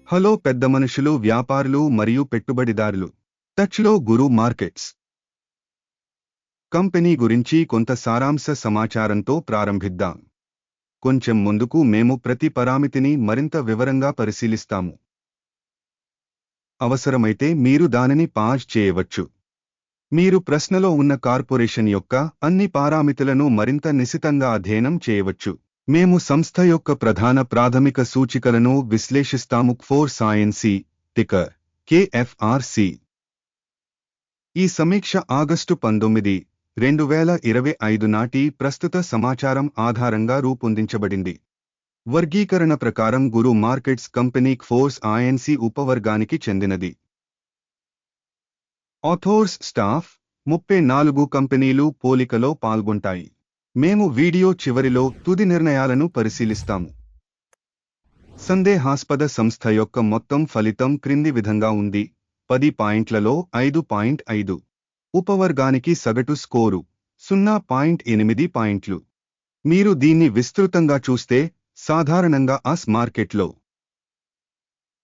Hello పెద్ద మనుషులు, వ్యాపారులు మరియు పెట్టుబడిదారులు. టచ్లో గురు మార్కెట్స్ కంపెనీ గురించి కొంత సారాంశ సమాచారంతో ప్రారంభిద్దాం. కొంచెం ముందుకు మేము ప్రతి పరామితిని మరింత వివరంగా పరిశీలిస్తాము. అవసరమైతే మీరు దానిని పాజ్ చేయవచ్చు. మీరు ప్రశ్నలో ఉన్న కార్పొరేషన్ యొక్క అన్ని పారామితులను మరింత నిశితంగా అధ్యయనం చేయవచ్చు. మేము సంస్థ యొక్క ప్రధాన ప్రాథమిక సూచికలను విశ్లేషిస్తాము. క్ఫోర్స్ ఐఎన్సి టికర్ KFRC. ఈ సమీక్ష ఆగస్టు 19, 2025 నాటి ప్రస్తుత సమాచారం ఆధారంగా రూపొందించబడింది. వర్గీకరణ ప్రకారం గురు మార్కెట్స్ కంపెనీ క్ఫోర్స్ ఐఎన్సి ఉపవర్గానికి చెందినది. ఆథోర్స్ స్టాఫ్ 34 కంపెనీలు పోలికలో పాల్గొంటాయి. మేము వీడియో చివరిలో తుది నిర్ణయాలను పరిశీలిస్తాము. సందేహాస్పద సంస్థ యొక్క మొత్తం ఫలితం క్రింది విధంగా ఉంది: 10 పాయింట్లలో 5.5. ఉపవర్గానికి సగటు స్కోరు 0.8 పాయింట్లు. మీరు దీన్ని విస్తృతంగా చూస్తే, సాధారణంగా ఆస్ మార్కెట్లో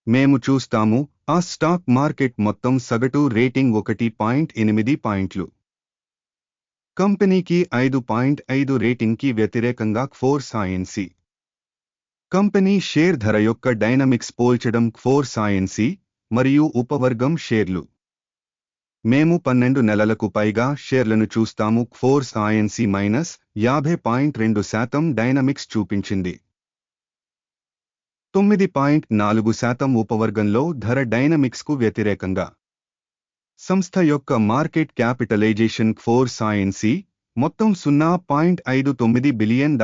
మేము చూస్తాము ఆ స్టాక్ మార్కెట్ మొత్తం సగటు రేటింగ్ 1.8 పాయింట్లు. కంపెనీకి 5.5 రేటింగ్కి వ్యతిరేకంగా క్ఫోర్స్ ఐఎన్సి కంపెనీ షేర్ ధర యొక్క డైనమిక్స్ పోల్చడం. క్ఫోర్స్ ఐఎన్సి మరియు ఉపవర్గం షేర్లు. మేము 12 నెలలకు పైగా షేర్లను చూస్తాము. క్ఫోర్స్ ఐఎన్సి -50.2% డైనమిక్స్ చూపించింది. 9.4% ఉపవర్గంలో ధర డైనమిక్స్కు వ్యతిరేకంగా. సంస్థ యొక్క మార్కెట్ క్యాపిటలైజేషన్ క్ఫోర్స్ ఐఎన్సి మొత్తం $0.59 బిలియన్,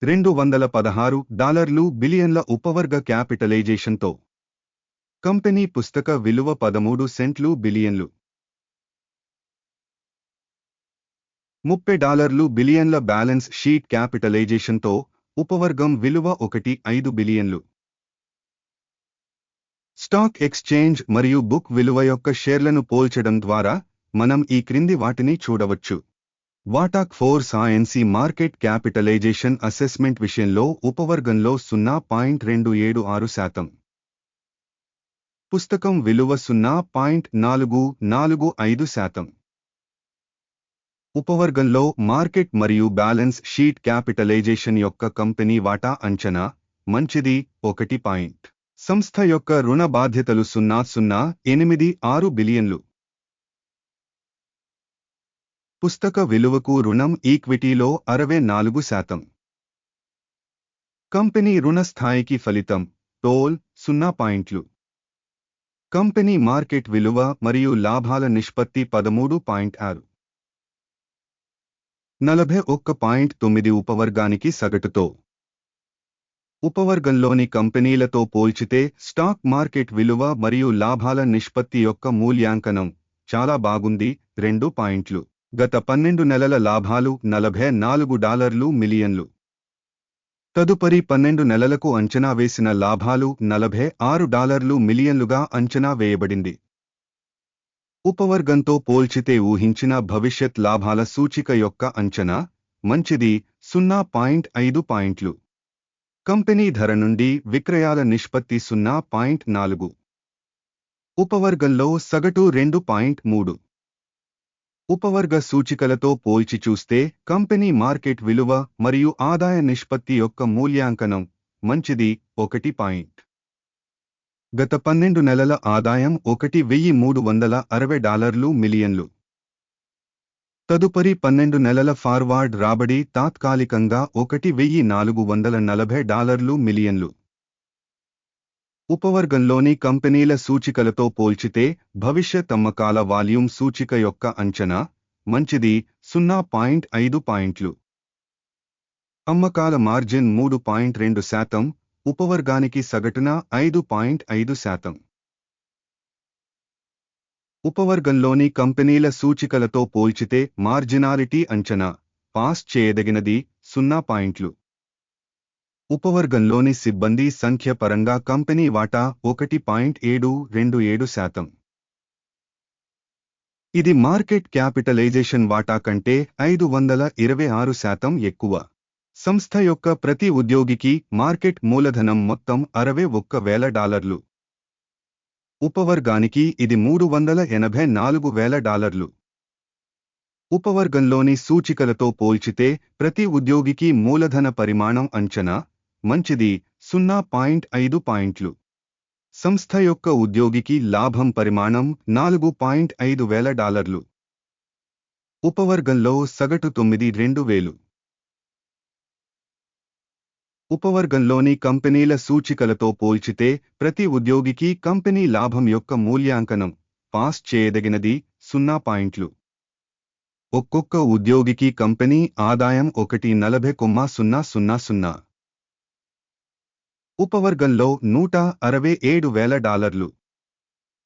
$216 బిలియన్ల ఉపవర్గ క్యాపిటలైజేషన్తో. కంపెనీ పుస్తక విలువ 13 సెంట్లు బిలియన్లు. $30 బిలియన్ల బ్యాలెన్స్ షీట్ క్యాపిటలైజేషన్తో ఉపవర్గం విలువ 1.5 బిలియన్లు. స్టాక్ ఎక్స్చేంజ్ మరియు బుక్ విలువ యొక్క షేర్లను పోల్చడం ద్వారా మనం ఈ క్రింది వాటిని చూడవచ్చు. వాటా క్ఫోర్స్ ఐఎన్సి మార్కెట్ క్యాపిటలైజేషన్ అసెస్మెంట్ విషయంలో ఉపవర్గంలో 0.276%. పుస్తకం విలువ 0.445%. ఉపవర్గంలో మార్కెట్ మరియు బ్యాలెన్స్ షీట్ క్యాపిటలైజేషన్ యొక్క కంపెనీ వాటా అంచనా మంచిది 1. సంస్థ యొక్క రుణ బాధ్యతలు 0.086 బిలియన్లు. పుస్తక విలువకు రుణం ఈక్విటీలో 64%. కంపెనీ రుణ స్థాయికి ఫలితం టోల్ 0 పాయింట్లు. కంపెనీ మార్కెట్ విలువ మరియు లాభాల నిష్పత్తి 13.6. 41.9 ఉపవర్గానికి సగటుతో. ఉపవర్గంలోని కంపెనీలతో పోల్చితే స్టాక్ మార్కెట్ విలువ మరియు లాభాల నిష్పత్తి యొక్క మూల్యాంకనం చాలా బాగుంది. 2 పాయింట్లు. గత 12 నెలల లాభాలు $44 మిలియన్లు. తదుపరి 12 నెలలకు అంచనా వేసిన లాభాలు $46 మిలియన్లుగా అంచనా వేయబడింది. ఉపవర్గంతో పోల్చితే ఊహించిన భవిష్యత్ లాభాల సూచిక యొక్క అంచనా మంచిది 0.5 పాయింట్లు. కంపెనీ ధర నుండి విక్రయాల నిష్పత్తి 0.4. ఉపవర్గంలో సగటు 2.3. ఉపవర్గ సూచికలతో పోల్చి చూస్తే కంపెనీ మార్కెట్ విలువ మరియు ఆదాయ నిష్పత్తి యొక్క మూల్యాంకనం మంచిది 1. గత 12 నెలల ఆదాయం $1,360 మిలియన్లు. తదుపరి 12 నెలల ఫార్వార్డ్ రాబడి తాత్కాలికంగా $1,440 మిలియన్లు. ఉపవర్గంలోని కంపెనీల సూచికలతో పోల్చితే భవిష్యత్ అమ్మకాల వాల్యూమ్ సూచిక యొక్క అంచనా మంచిది 0.5 పాయింట్లు. అమ్మకాల మార్జిన్ 3.2%. ఉపవర్గానికి సగటున 5.5%. ఉపవర్గంలోని కంపెనీల సూచికలతో పోల్చితే మార్జినాలిటీ అంచనా పాస్ చేయదగినది 0 పాయింట్లు. ఉపవర్గంలోని సిబ్బంది సంఖ్య పరంగా కంపెనీ వాటా 1.727%. ఇది మార్కెట్ క్యాపిటలైజేషన్ వాటా కంటే 526% ఎక్కువ. సంస్థ యొక్క ప్రతి ఉద్యోగికి మార్కెట్ మూలధనం మొత్తం $61,000. ఉపవర్గానికి ఇది $384,000. ఉపవర్గంలోని సూచికలతో పోల్చితే ప్రతి ఉద్యోగికి మూలధన పరిమాణం అంచనా మంచిది 0.5 పాయింట్లు. సంస్థ యొక్క ఉద్యోగికి లాభం పరిమాణం $4,500. ఉపవర్గంలో సగటు 9,200. ఉపవర్గంలోని కంపెనీల సూచికలతో పోల్చితే ప్రతి ఉద్యోగికి కంపెనీ లాభం యొక్క మూల్యాంకనం పాస్ చేయదగినది 0 పాయింట్లు. ఒక్కొక్క ఉద్యోగికి కంపెనీ ఆదాయం $140,000. ఉపవర్గంలో $167,000.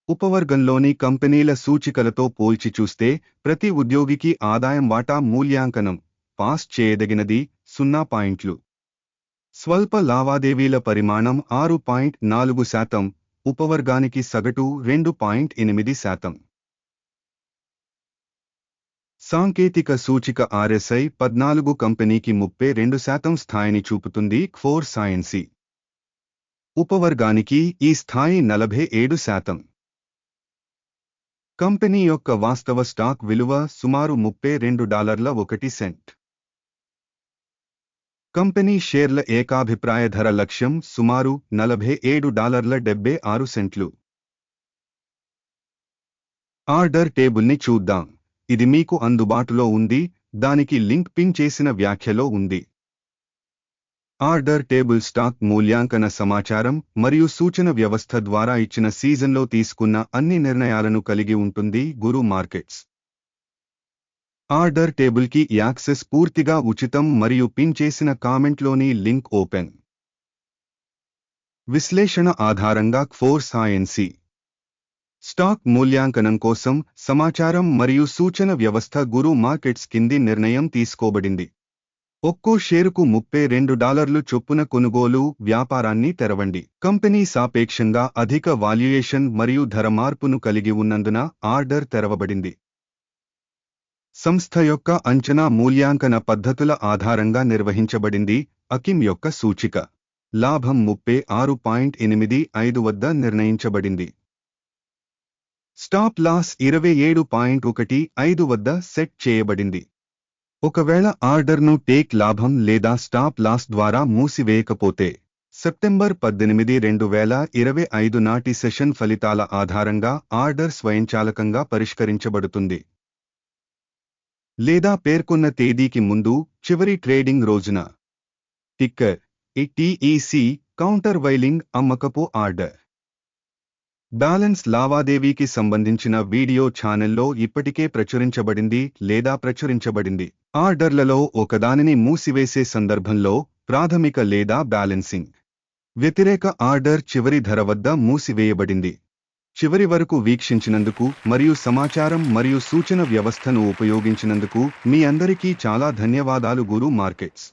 ఉపవర్గంలోని కంపెనీల సూచికలతో పోల్చి చూస్తే ప్రతి ఉద్యోగికి ఆదాయం వాటా మూల్యాంకనం పాస్ చేయదగినది 0 పాయింట్లు. స్వల్ప లావాదేవీల పరిమాణం 6.4%, ఉపవర్గానికి సగటు 2.8%. సాంకేతిక సూచిక RSI 14 కంపెనీకి 32% స్థాయిని చూపుతుంది. కోర్ సైన్సీ ఉపవర్గానికి ఈ స్థాయి 47%. కంపెనీ యొక్క వాస్తవ స్టాక్ విలువ సుమారు $32.1. కంపెనీ షేర్ల ఏకాభిప్రాయ ధర లక్ష్యం సుమారు $47.76. ఆర్డర్ టేబుల్ని చూద్దాం. ఇది మీకు అందుబాటులో ఉంది, దానికి లింక్ పిన్ చేసిన వ్యాఖ్యలో ఉంది. ఆర్డర్ టేబుల్ స్టాక్ మూల్యాంకన సమాచారం మరియు సూచన వ్యవస్థ ద్వారా ఇచ్చిన సీజన్లో తీసుకున్న అన్ని నిర్ణయాలను కలిగి ఉంటుంది. గురు మార్కెట్స్ ఆర్డర్ టేబుల్కి యాక్సెస్ పూర్తిగా ఉచితం మరియు పిన్ చేసిన కామెంట్లోని లింక్ ఓపెన్. విశ్లేషణ ఆధారంగా కోర్ సైన్సీ స్టాక్ మూల్యాంకనం కోసం సమాచారం మరియు సూచన వ్యవస్థ గురు మార్కెట్స్ కింది నిర్ణయం తీసుకోబడింది. ఒక్కో షేరుకు $32 చొప్పున కొనుగోలు వ్యాపారాన్ని తెరవండి. కంపెనీ సాపేక్షంగా అధిక వాల్యుయేషన్ మరియు ధర మార్పును కలిగి ఉన్నందున ఆర్డర్ తెరవబడింది. సంస్థ యొక్క అంచనా మూల్యాంకన పద్ధతుల ఆధారంగా నిర్వహించబడింది. అకిమ్ యొక్క సూచిక లాభం 36.85 వద్ద నిర్ణయించబడింది. స్టాప్ లాస్ 27.15 వద్ద సెట్ చేయబడింది. ఒకవేళ ఆర్డర్ను టేక్ లాభం లేదా స్టాప్ లాస్ ద్వారా మూసివేయకపోతే సెప్టెంబర్ 18, 2025 నాటి సెషన్ ఫలితాల ఆధారంగా ఆర్డర్ స్వయంచాలకంగా పరిష్కరించబడుతుంది లేదా పేర్కొన్న తేదీకి ముందు చివరి ట్రేడింగ్ రోజున. టిక్కర్ ETEC కౌంటర్ వైలింగ్ అమ్మకపు ఆర్డర్. బ్యాలెన్స్ లావాదేవీకి సంబంధించిన వీడియో ఛానల్లో ఇప్పటికే ప్రచురించబడింది లేదా ప్రచురించబడింది. ఆర్డర్లలో ఒకదానిని మూసివేసే సందర్భంలో ప్రాథమిక లేదా బ్యాలెన్సింగ్ వ్యతిరేక ఆర్డర్ చివరి ధర వద్ద మూసివేయబడింది. చివరి వరకు వీక్షించినందుకు మరియు సమాచారం మరియు సూచన వ్యవస్థను ఉపయోగించినందుకు మీ అందరికీ చాలా ధన్యవాదాలు. గురు మార్కెట్స్.